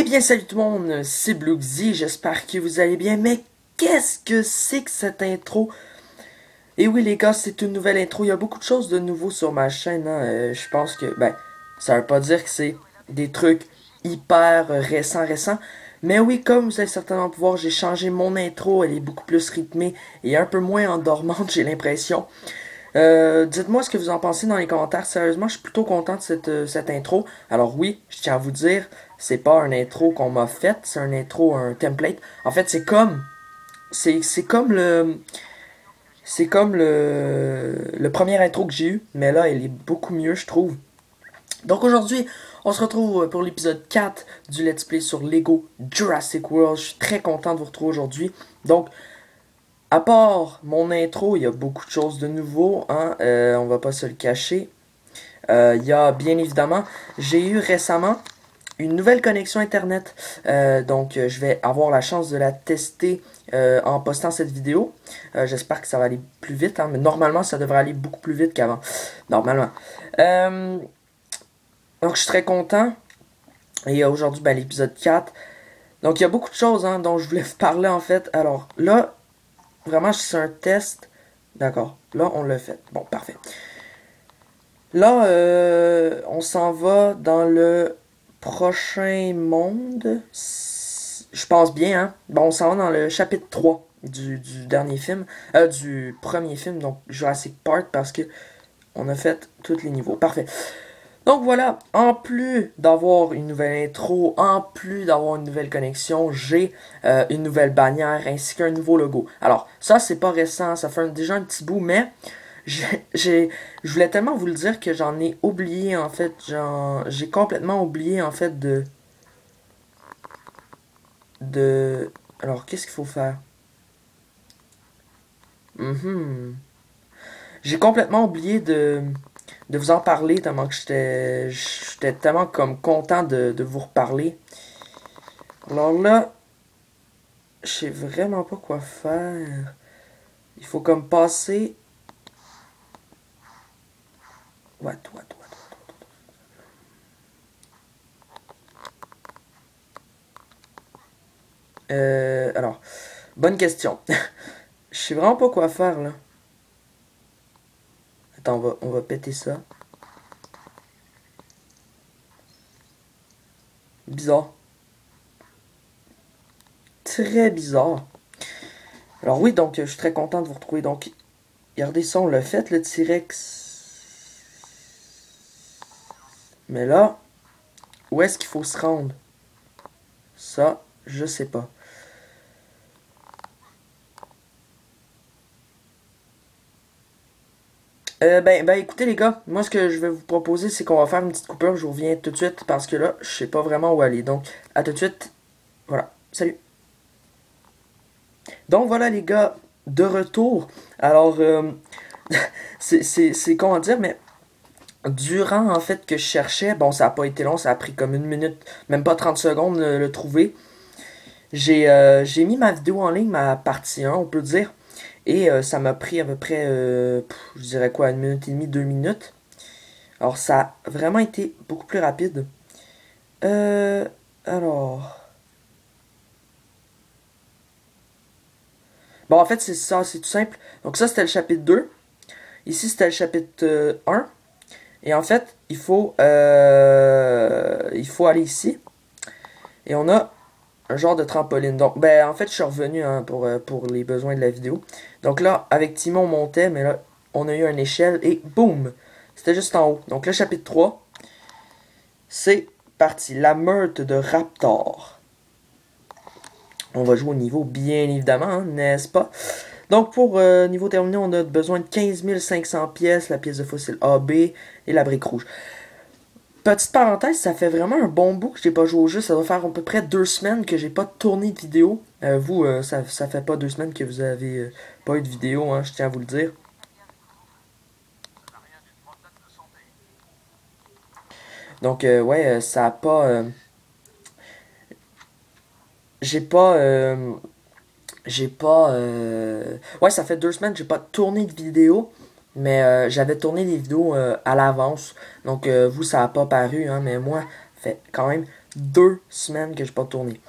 Eh bien, salut tout le monde, c'est Bluxy, j'espère que vous allez bien, mais qu'est-ce que c'est que cette intro? Et oui les gars, c'est une nouvelle intro, il y a beaucoup de choses de nouveau sur ma chaîne, hein. Je pense que, ça veut pas dire que c'est des trucs hyper récents, mais oui, comme vous allez certainement pouvoir, j'ai changé mon intro, elle est beaucoup plus rythmée et un peu moins endormante, j'ai l'impression. Dites-moi ce que vous en pensez dans les commentaires. Sérieusement, je suis plutôt content de cette intro. Alors oui, je tiens à vous dire, c'est pas un intro qu'on m'a fait, c'est un intro, un template. En fait, c'est comme le premier intro que j'ai eu, mais là, elle est beaucoup mieux, je trouve. Donc aujourd'hui, on se retrouve pour l'épisode 4 du Let's Play sur Lego Jurassic World. Je suis très content de vous retrouver aujourd'hui. Donc, à part mon intro, il y a beaucoup de choses de nouveau, hein, on va pas se le cacher. Il y a bien évidemment, j'ai eu récemment une nouvelle connexion internet, donc je vais avoir la chance de la tester en postant cette vidéo. J'espère que ça va aller plus vite, hein, mais normalement ça devrait aller beaucoup plus vite qu'avant, normalement. Donc je suis très content, et aujourd'hui l'épisode 4. Donc il y a beaucoup de choses dont je voulais vous parler en fait. Alors là, vraiment, c'est un test. D'accord. Là, on l'a fait. Bon, parfait. Là, on s'en va dans le prochain monde. Je pense bien, hein. Bon, on s'en va dans le chapitre 3 du dernier film. Du premier film, donc Jurassic Park, parce que on a fait tous les niveaux. Parfait. Donc voilà, en plus d'avoir une nouvelle intro, en plus d'avoir une nouvelle connexion, j'ai une nouvelle bannière ainsi qu'un nouveau logo. Alors, ça c'est pas récent, ça fait déjà un petit bout, mais je voulais tellement vous le dire que j'en ai oublié en fait, j'ai complètement oublié en fait alors qu'est-ce qu'il faut faire? J'ai complètement oublié de vous en parler tellement que j'étais tellement comme content de vous reparler. Alors là, je sais vraiment pas quoi faire. Il faut comme passer. What. Alors, bonne question. Je sais vraiment pas quoi faire là. Attends, on va péter ça. Bizarre. Très bizarre. Alors oui, donc je suis très content de vous retrouver. Donc, regardez ça, on l'a fait, le T-Rex. Mais là, où est-ce qu'il faut se rendre? Ça, je sais pas. Écoutez les gars, moi ce que je vais vous proposer c'est qu'on va faire une petite coupure, je vous reviens tout de suite parce que là je sais pas vraiment où aller, donc à tout de suite, voilà, salut. Donc voilà les gars, de retour, alors c'est comment dire, mais durant en fait que je cherchais, bon ça a pas été long, ça a pris comme une minute, même pas 30 secondes le trouver, j'ai mis ma vidéo en ligne, ma partie 1 on peut dire, et ça m'a pris à peu près, je dirais quoi, une minute et demie, 2 minutes. Alors, ça a vraiment été beaucoup plus rapide. Alors... Bon, en fait, c'est ça, c'est tout simple. Donc ça, c'était le chapitre 2. Ici, c'était le chapitre 1. Et en fait, il faut aller ici. Et on a un genre de trampoline. Donc, en fait, je suis revenu pour les besoins de la vidéo. Donc là, avec Timon, on montait, mais là, on a eu une échelle et boum! C'était juste en haut. Donc le chapitre 3, c'est parti. La meute de Raptor. On va jouer au niveau, bien évidemment, hein, n'est-ce pas? Donc pour niveau terminé, on a besoin de 15 500 pièces, la pièce de fossile AB et la brique rouge. Petite parenthèse, ça fait vraiment un bon bout que j'ai pas joué au jeu. Ça doit faire à peu près 2 semaines que j'ai pas tourné de vidéo. Vous, ça fait pas 2 semaines que vous avez pas eu de vidéo, hein, je tiens à vous le dire. Donc, ouais, ça a pas... j'ai pas... Ouais, ça fait 2 semaines que j'ai pas tourné de vidéo. Mais j'avais tourné des vidéos à l'avance. Donc, vous, ça a pas paru, hein, mais moi, ça fait quand même 2 semaines que j'ai pas tourné.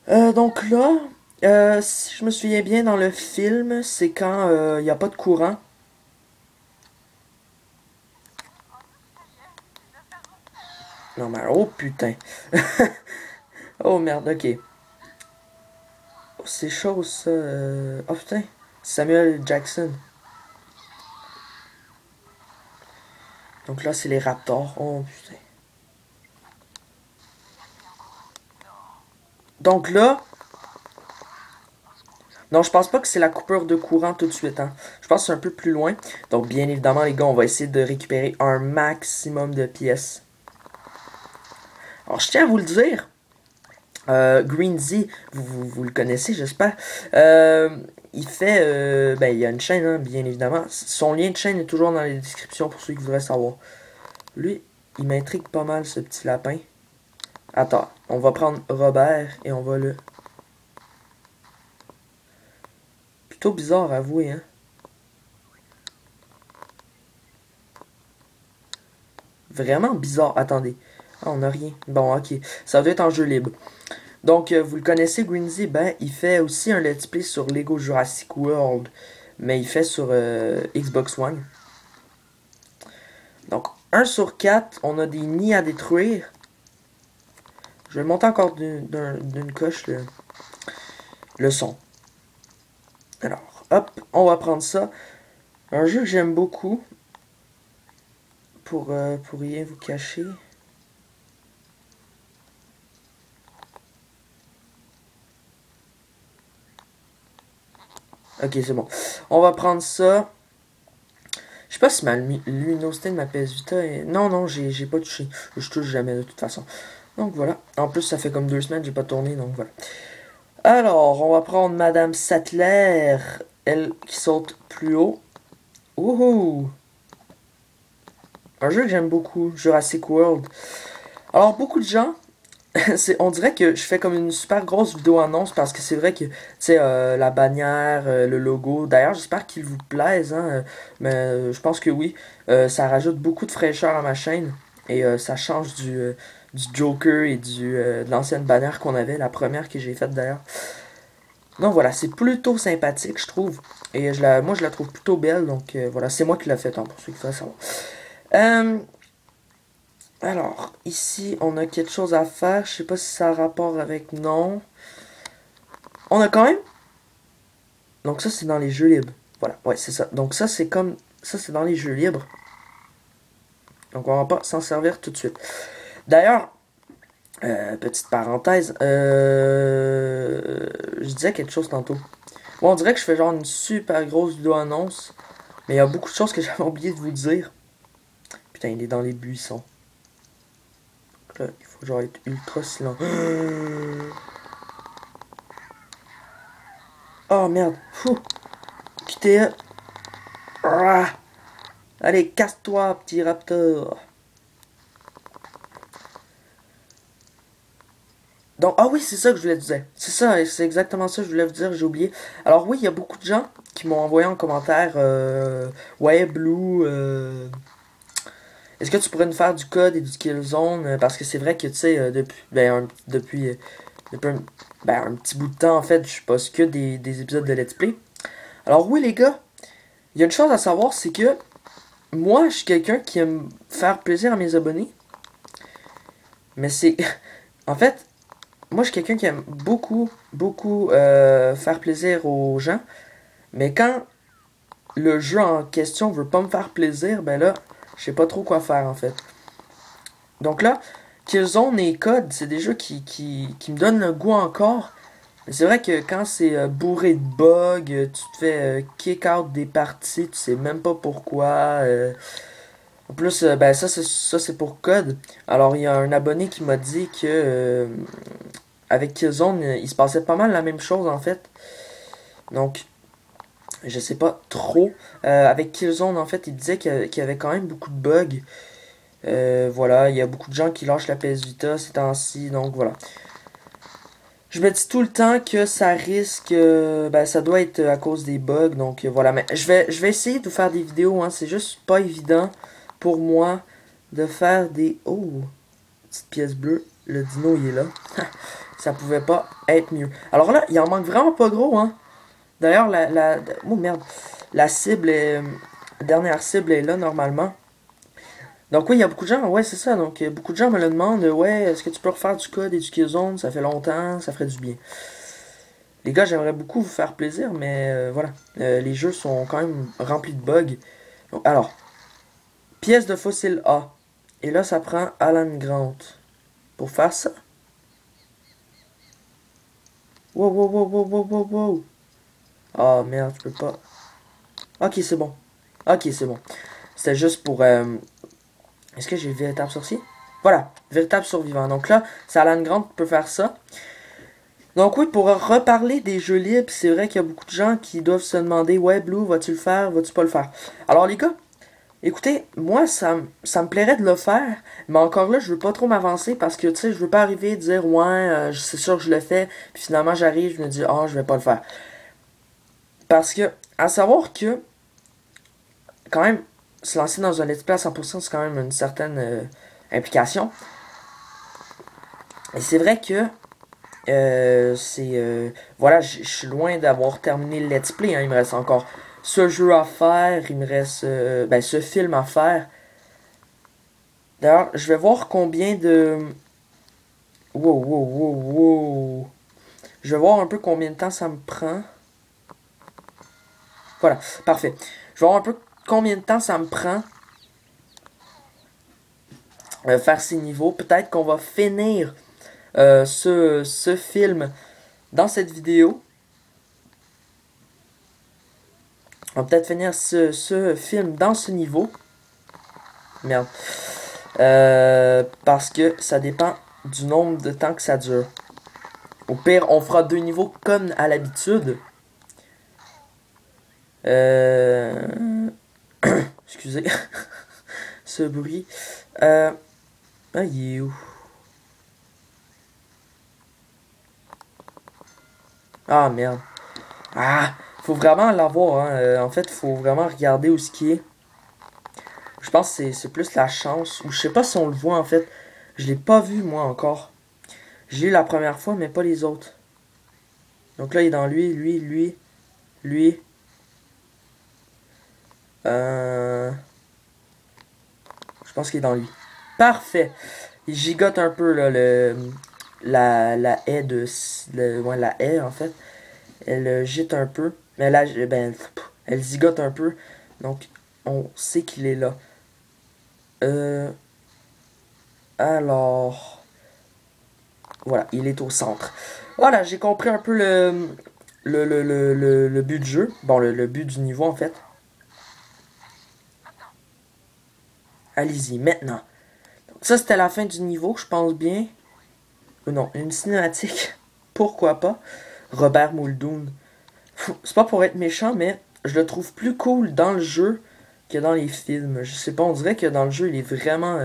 Donc là, si je me souviens bien dans le film, c'est quand il n'y a pas de courant. Non mais oh putain. Oh merde, ok. Oh, c'est chaud ça. Oh putain. Samuel Jackson. Donc là c'est les Raptors. Oh putain. Donc là. Non, je pense pas que c'est la coupure de courant tout de suite. Hein. Je pense que c'est un peu plus loin. Donc bien évidemment les gars, on va essayer de récupérer un maximum de pièces. Alors je tiens à vous le dire. Greensy, vous le connaissez, j'espère. Il fait. Ben, il y a une chaîne, hein, bien évidemment. Son lien de chaîne est toujours dans les descriptions pour ceux qui voudraient savoir. Lui, il m'intrigue pas mal, ce petit lapin. Attends, on va prendre Robert et on va le. Plutôt bizarre à avouer, hein. Vraiment bizarre. Attendez. Ah, on a rien. Bon, ok. Ça doit être en jeu libre. Donc, vous le connaissez, Greensy, ben, il fait aussi un let's play sur Lego Jurassic World, mais il fait sur Xbox One. Donc, 1 sur 4, on a des nids à détruire. Je vais monter encore d'une coche le son. Alors, hop, on va prendre ça. Un jeu que j'aime beaucoup, pour rien vous cacher. Ok, c'est bon. On va prendre ça. Je sais pas si ma luminosité de ma PS Vita est. Non, non, j'ai pas touché. Je touche jamais de toute façon. Donc voilà. En plus, ça fait comme 2 semaines que j'ai pas tourné, donc voilà. Alors, on va prendre Madame Sattler. Elle qui saute plus haut. Wouhou! Un jeu que j'aime beaucoup, Jurassic World. Alors, beaucoup de gens on dirait que je fais comme une super grosse vidéo annonce parce que c'est vrai que, tu sais, la bannière, le logo, d'ailleurs, j'espère qu'il vous plaise, hein, mais je pense que oui. Ça rajoute beaucoup de fraîcheur à ma chaîne et ça change du Joker et de l'ancienne bannière qu'on avait, la première que j'ai faite d'ailleurs. Donc voilà, c'est plutôt sympathique, je trouve. Et moi, je la trouve plutôt belle, donc voilà, c'est moi qui l'ai faite, hein, pour ceux qui veulent savoir. Alors, ici, on a quelque chose à faire. Je sais pas si ça a rapport avec non. On a quand même. Donc ça, c'est dans les jeux libres. Voilà, ouais, c'est ça. Donc ça, c'est comme. Ça, c'est dans les jeux libres. Donc on va pas s'en servir tout de suite. D'ailleurs, petite parenthèse, je disais quelque chose tantôt. Bon, on dirait que je fais genre une super grosse vidéo annonce. Mais il y a beaucoup de choses que j'avais oublié de vous dire. Putain, il est dans les buissons. Là, il faut genre être ultra silencieux. Oh merde. Fou. Quittez. Ah. Allez, casse-toi, petit raptor. Donc, ah oui, c'est ça que je voulais te dire. C'est ça, c'est exactement ça que je voulais vous dire, j'ai oublié. Alors oui, il y a beaucoup de gens qui m'ont envoyé en commentaire ouais, Blue, est-ce que tu pourrais nous faire du code et du Killzone? Parce que c'est vrai que, tu sais, depuis un petit bout de temps, en fait, je poste que des épisodes de Let's Play. Alors oui, les gars, il y a une chose à savoir, c'est que moi, je suis quelqu'un qui aime faire plaisir à mes abonnés. Mais c'est... En fait, moi, je suis quelqu'un qui aime beaucoup, beaucoup faire plaisir aux gens. Mais quand le jeu en question veut pas me faire plaisir, ben là, je sais pas trop quoi faire, en fait. Donc là, Killzone et Code, c'est des jeux qui me donnent le goût encore. Mais c'est vrai que quand c'est bourré de bugs, tu te fais kick out des parties, tu sais même pas pourquoi. En plus, ben ça c'est pour Code. Alors il y a un abonné qui m'a dit que avec Killzone, il se passait pas mal la même chose en fait. Donc je sais pas trop. Avec Killzone en fait, il disait qu'il y avait quand même beaucoup de bugs. Voilà, il y a beaucoup de gens qui lâchent la PS Vita ces temps-ci, donc voilà. Je me dis tout le temps que ça risque, ben ça doit être à cause des bugs, donc voilà. Mais je vais essayer de faire des vidéos, hein. C'est juste pas évident pour moi de faire des... Oh, petite pièce bleue. Le dino, il est là. Ça pouvait pas être mieux. Alors là, il en manque vraiment pas gros, hein. D'ailleurs, oh merde. La cible est... dernière cible est là, normalement. Donc oui, il y a beaucoup de gens, ouais, c'est ça. Donc beaucoup de gens me le demandent, ouais, est-ce que tu peux refaire du code Education? Ça fait longtemps, ça ferait du bien. Les gars, j'aimerais beaucoup vous faire plaisir, mais voilà. Les jeux sont quand même remplis de bugs. Donc, alors, pièce de fossile A. Et là, ça prend Alan Grant. Pour faire ça. Wow, wow, wow, wow, wow, wow, wow. Ah, merde, je peux pas. Ok, c'est bon. Ok, c'est bon. C'était juste pour... Est-ce que j'ai véritable sorcier? Voilà, véritable survivant. Donc là, c'est Alan Grant qui peut faire ça. Donc oui, pour reparler des jeux libres, c'est vrai qu'il y a beaucoup de gens qui doivent se demander, ouais, Blue, vas-tu le faire, vas-tu pas le faire? Alors les gars, écoutez, moi, ça me plairait de le faire, mais encore là, je veux pas trop m'avancer parce que, tu sais, je veux pas arriver et dire, ouais, c'est sûr que je le fais, puis finalement, j'arrive, je me dis, je vais pas le faire. Parce que, à savoir que, quand même, se lancer dans un let's play à 100%, c'est quand même une certaine implication. Et c'est vrai que, voilà, je suis loin d'avoir terminé le let's play, hein, il me reste encore ce jeu à faire, il me reste, ce film à faire. D'ailleurs, je vais voir combien de... Wow, wow, wow, wow. Je vais voir un peu combien de temps ça me prend. Voilà, parfait. Je vais voir un peu combien de temps ça me prend faire ces niveaux. Peut-être qu'on va finir ce film dans cette vidéo. On va peut-être finir ce film dans ce niveau. Merde. Parce que ça dépend du nombre de temps que ça dure. Au pire, on fera 2 niveaux comme à l'habitude. Excusez. Ce bruit. Il est où? Ah, merde. Ah, faut vraiment l'avoir, hein. En fait, faut vraiment regarder où ce qui est. Je pense que c'est plus la chance. Ou je sais pas si on le voit, en fait. Je l'ai pas vu, moi, encore. J'ai eu la première fois, mais pas les autres. Donc là, il est dans lui. Je pense qu'il est dans lui. Parfait. Il gigote un peu, là, la haie de... ouais, la haie, en fait. Elle gîte un peu. Mais là, elle zigote un peu. Donc, on sait qu'il est là. Alors... Voilà, il est au centre. Voilà, j'ai compris un peu le but du jeu. Bon, le but du niveau, en fait. Allez-y, maintenant. Donc, ça, c'était la fin du niveau, je pense bien. Non, une cinématique. Pourquoi pas? Robert Muldoon. C'est pas pour être méchant, mais je le trouve plus cool dans le jeu que dans les films. Je sais pas, on dirait que dans le jeu, il est vraiment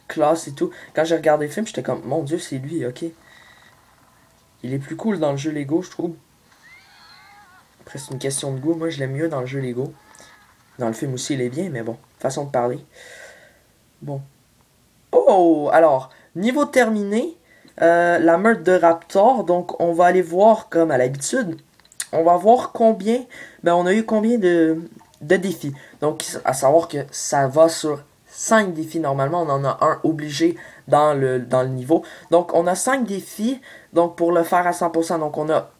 classe et tout. Quand j'ai regardé le film, j'étais comme, mon dieu, c'est lui, ok. Il est plus cool dans le jeu Lego, je trouve. Après, c'est une question de goût. Moi, je l'aime mieux dans le jeu Lego. Dans le film aussi, il est bien, mais bon, façon de parler. Bon. Oh, alors, niveau terminé, la meute de Raptor. Donc, on va aller voir, comme à l'habitude, on va voir combien, on a eu combien de défis. Donc, à savoir que ça va sur 5 défis normalement. On en a un obligé dans le niveau. Donc, on a 5 défis. Donc, pour le faire à 100%, donc on a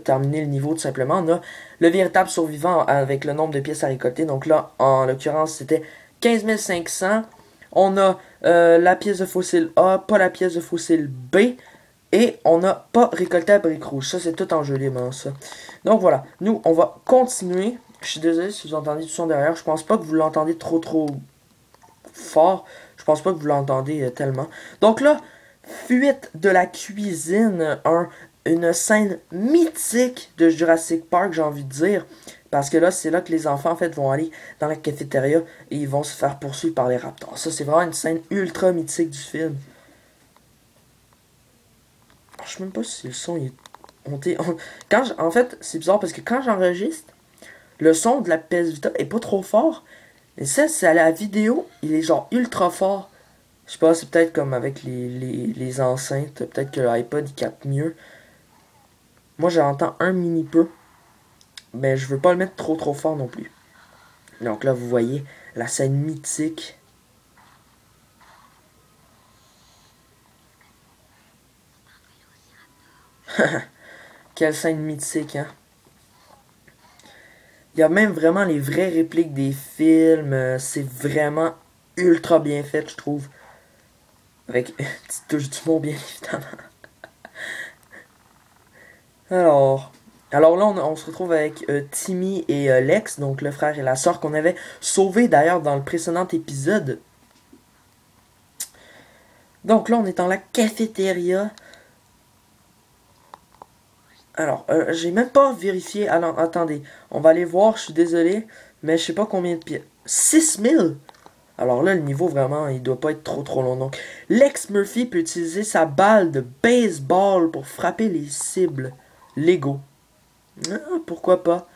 terminé le niveau tout simplement. On a le véritable survivant avec le nombre de pièces à récolter. Donc là, en l'occurrence, c'était 15 500. On a la pièce de fossile A, pas la pièce de fossile B. Et on n'a pas récolté la brique rouge. Ça, c'est tout en jeu libre, hein, ça. Donc voilà, nous, on va continuer. Je suis désolé si vous entendez du son derrière. Je pense pas que vous l'entendez trop fort. Je pense pas que vous l'entendez tellement. Donc là, fuite de la cuisine. Une scène mythique de Jurassic Park, j'ai envie de dire. Parce que là, c'est là que les enfants, en fait, vont aller dans la cafétéria et ils vont se faire poursuivre par les raptors. Ça, c'est vraiment une scène ultra mythique du film. Je sais même pas si le son est monté. En fait, c'est bizarre parce que quand j'enregistre, le son de la PS Vita est pas trop fort. Et ça, c'est à la vidéo, il est genre ultra fort. Je sais pas, c'est peut-être comme avec les enceintes. Peut-être que l'iPod il capte mieux. Moi j'entends un mini peu. Mais je veux pas le mettre trop fort non plus. Donc là vous voyez la scène mythique. Quelle scène mythique, hein. Il y a même vraiment les vraies répliques des films. C'est vraiment ultra bien fait, je trouve. Avec une petite touche d'humour, bien évidemment. Alors, alors là, on se retrouve avec Timmy et Lex, donc le frère et la sœur qu'on avait sauvés d'ailleurs dans le précédent épisode. Donc là, on est dans la cafétéria. Alors, j'ai même pas vérifié. Alors, attendez. On va aller voir, je suis désolé. Mais je sais pas combien de pieds. 6000. Alors là, le niveau, vraiment, il doit pas être trop long. Donc, Lex Murphy peut utiliser sa balle de baseball pour frapper les cibles. Lego. Ah, pourquoi pas.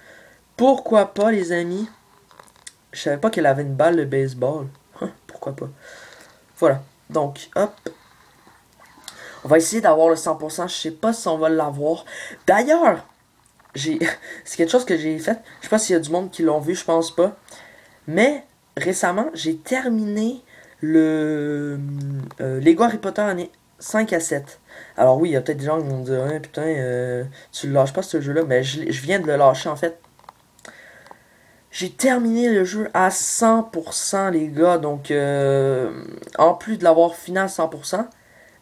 Pourquoi pas, les amis. Je savais pas qu'elle avait une balle de baseball. Pourquoi pas. Voilà. Donc, hop. On va essayer d'avoir le 100%. Je sais pas si on va l'avoir. D'ailleurs, c'est quelque chose que j'ai fait. Je sais pas s'il y a du monde qui l'ont vu, je pense pas. Mais récemment, j'ai terminé le Lego Harry Potter année 5 à 7. Alors oui, il y a peut-être des gens qui vont me dire putain, tu le lâches pas ce jeu-là. Mais je viens de le lâcher en fait. J'ai terminé le jeu à 100% les gars. Donc en plus de l'avoir fini à 100%,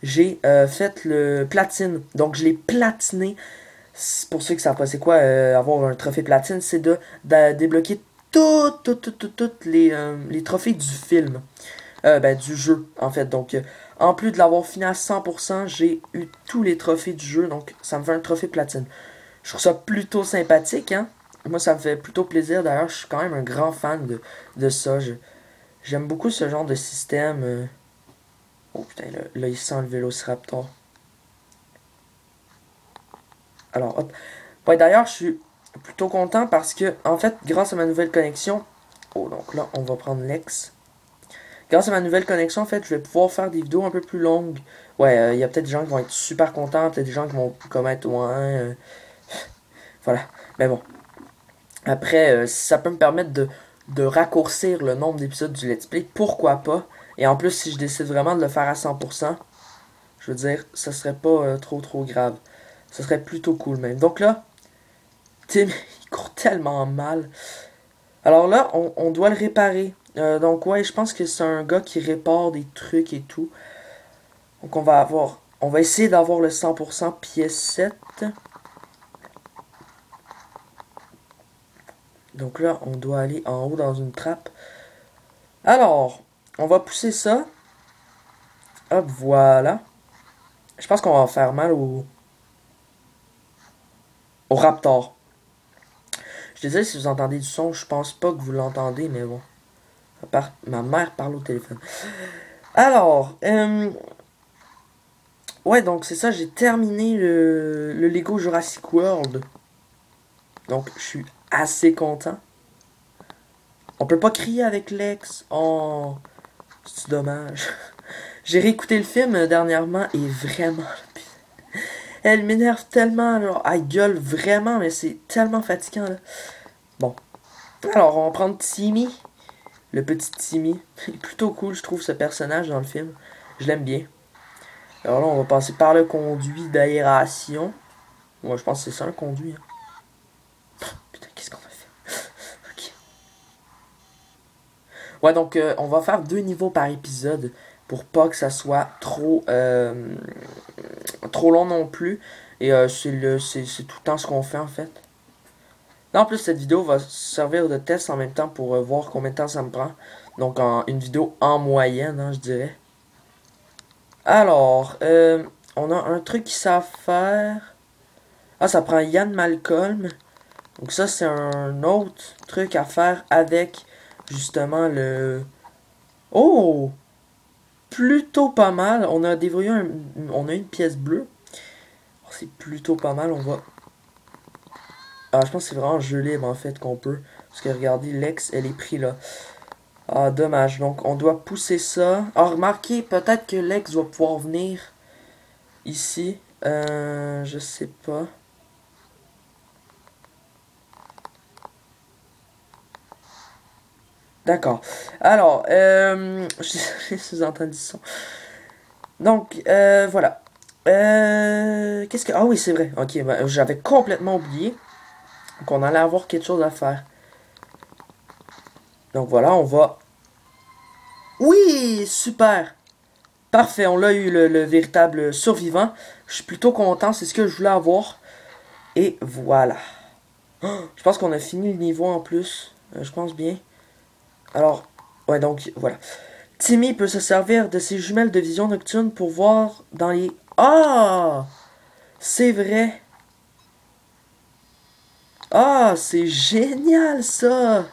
j'ai fait le platine. Donc je l'ai platiné. Pour ceux qui savent pas c'est quoi avoir un trophée platine, c'est de débloquer toutes les trophées du film. Du jeu, en fait. Donc, en plus de l'avoir fini à 100%, j'ai eu tous les trophées du jeu. Donc, ça me fait un trophée platine. Je trouve ça plutôt sympathique, hein. Moi, ça me fait plutôt plaisir. D'ailleurs, je suis quand même un grand fan de ça. J'aime beaucoup ce genre de système. Oh putain, là, il sent le Vélociraptor. Alors, hop. Ouais, d'ailleurs, je suis plutôt content parce que, en fait, grâce à ma nouvelle connexion. Oh, donc là, on va prendre Lex. Grâce à ma nouvelle connexion, en fait, je vais pouvoir faire des vidéos un peu plus longues. Ouais, il y a peut-être des gens qui vont être super contents, peut-être des gens qui vont commettre, voilà. Mais bon. Après, si ça peut me permettre de raccourcir le nombre d'épisodes du Let's Play, pourquoi pas. Et en plus, si je décide vraiment de le faire à 100%, je veux dire, ça serait pas trop grave. Ça serait plutôt cool même. Donc là, Tim, il court tellement mal. Alors là, on doit le réparer. Donc ouais, je pense que c'est un gars qui répare des trucs et tout. Donc on va essayer d'avoir le 100% pièce 7. Donc là, on doit aller en haut dans une trappe. Alors, on va pousser ça. Hop, voilà. Je pense qu'on va faire mal au Raptor. Je disais, si vous entendez du son, je pense pas que vous l'entendez, mais bon. Ma mère parle au téléphone. Alors, ouais, donc c'est ça, j'ai terminé le Lego Jurassic World. Donc, je suis assez content. On peut pas crier avec Lex. Oh, c'est dommage. J'ai réécouté le film dernièrement et vraiment, elle m'énerve tellement. Alors, elle gueule vraiment, mais c'est tellement fatigant. Là. Bon. Alors, on va prendre Timmy. Le petit Timmy. Il est plutôt cool, je trouve, ce personnage dans le film. Je l'aime bien. Alors là, on va passer par le conduit d'aération. Moi, je pense que c'est ça un conduit. Hein. Putain, qu'est-ce qu'on a fait? Ok. Ouais, donc on va faire 2 niveaux par épisode pour pas que ça soit trop long non plus. Et c'est tout le temps ce qu'on fait en fait. Là, en plus, cette vidéo va servir de test en même temps pour voir combien de temps ça me prend. Donc, une vidéo en moyenne, hein, je dirais. Alors, on a un truc qu'ils savent faire. Ah, ça prend Yann Malcolm. Donc ça, c'est un autre truc à faire avec, justement, le... Oh! Plutôt pas mal. On a déverrouillé on a une pièce bleue. Oh, c'est plutôt pas mal. On va... Ah, je pense que c'est vraiment jeu libre, en fait, qu'on peut. Parce que, regardez, Lex, elle est prise là. Ah, dommage. Donc, on doit pousser ça. Ah, remarquez, peut-être que Lex va pouvoir venir ici. Je sais pas. D'accord. Alors, je sous-entends du son. Donc, voilà. Qu'est-ce que... Ah oui, c'est vrai. Ok, bah, j'avais complètement oublié qu'on allait avoir quelque chose à faire. Donc voilà, on va... Oui, super. Parfait, on l'a eu, le véritable survivant. Je suis plutôt content, c'est ce que je voulais avoir. Et voilà. Je pense qu'on a fini le niveau en plus. Je pense bien. Alors, ouais, donc, voilà. Timmy peut se servir de ses jumelles de vision nocturne pour voir dans les... Ah! C'est vrai. Ah, c'est génial ça!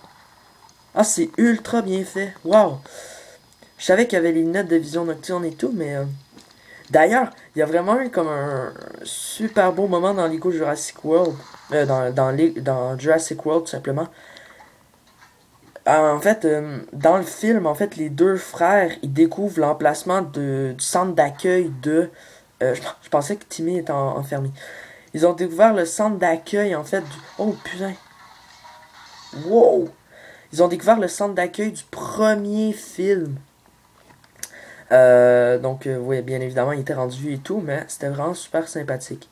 Ah, c'est ultra bien fait. Waouh! Je savais qu'il y avait les lunettes de vision nocturne et tout, mais... D'ailleurs, il y a vraiment eu comme un super beau moment dans Lego Jurassic World. Dans Jurassic World, tout simplement. En fait, dans le film, en fait, les deux frères, ils découvrent l'emplacement du centre d'accueil de... je pensais que Timmy était enfermé. Ils ont découvert le centre d'accueil, en fait, du... Oh, putain! Wow! Ils ont découvert le centre d'accueil du premier film. Oui, bien évidemment, il était rendu vieux et tout, mais c'était vraiment super sympathique.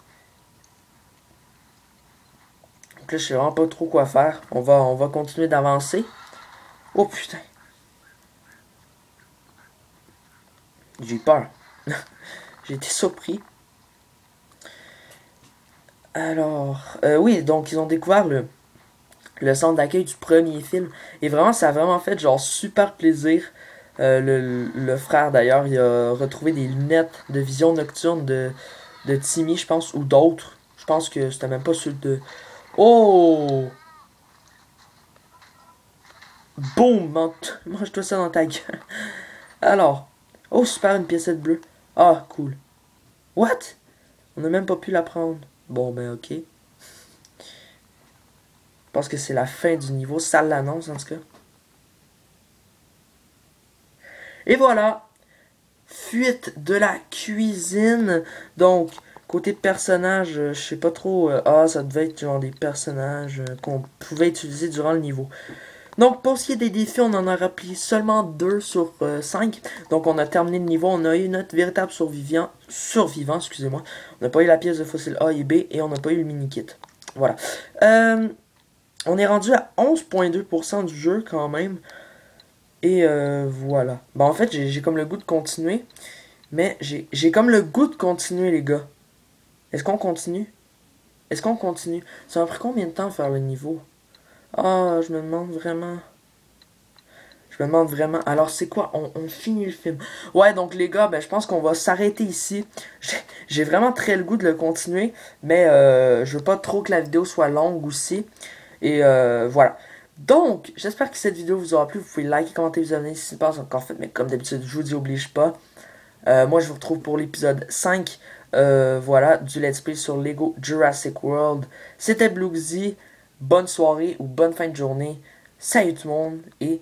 Donc là, je sais vraiment pas trop quoi faire. On va continuer d'avancer. Oh putain, j'ai eu peur. J'ai été surpris. Alors, oui, donc ils ont découvert le centre d'accueil du premier film. Et vraiment, ça a vraiment fait genre super plaisir. Le frère d'ailleurs, il a retrouvé des lunettes de vision nocturne de Timmy, je pense, ou d'autres. Je pense que c'était même pas ceux de... Oh! Boum! Mange-toi ça dans ta gueule. Alors. Oh, super, une piécette bleue. Ah, cool. What? On n'a même pas pu la prendre. Bon, ben, ok. Je pense que c'est la fin du niveau. Ça l'annonce, en tout cas. Et voilà. Fuite de la cuisine. Donc, côté personnage, je sais pas trop. Ça devait être genre des personnages qu'on pouvait utiliser durant le niveau. Donc, pour ce qui est des défis, on en a rempli seulement 2 sur 5. Donc, on a terminé le niveau. On a eu notre véritable survivant, excusez-moi. On n'a pas eu la pièce de fossile A et B et on n'a pas eu le mini-kit. Voilà. On est rendu à 11,2% du jeu quand même. Et voilà. Bon, en fait, j'ai comme le goût de continuer. Mais j'ai comme le goût de continuer, les gars. Est-ce qu'on continue? Est-ce qu'on continue? Ça m'a pris combien de temps à faire le niveau? Ah, je me demande vraiment. Je me demande vraiment. Alors, c'est quoi? On finit le film. Ouais, donc les gars, ben, je pense qu'on va s'arrêter ici. J'ai vraiment très le goût de le continuer. Mais je veux pas trop que la vidéo soit longue aussi. Et voilà. Donc, j'espère que cette vidéo vous aura plu. Vous pouvez liker, commenter, vous abonner si ce n'est pas encore fait. Mais comme d'habitude, je vous dis, oblige pas. Moi, je vous retrouve pour l'épisode 5. Voilà, du Let's Play sur Lego Jurassic World. C'était Blookzy. Bonne soirée ou bonne fin de journée. Salut tout le monde. Et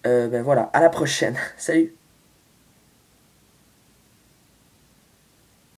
ben voilà, à la prochaine. Salut.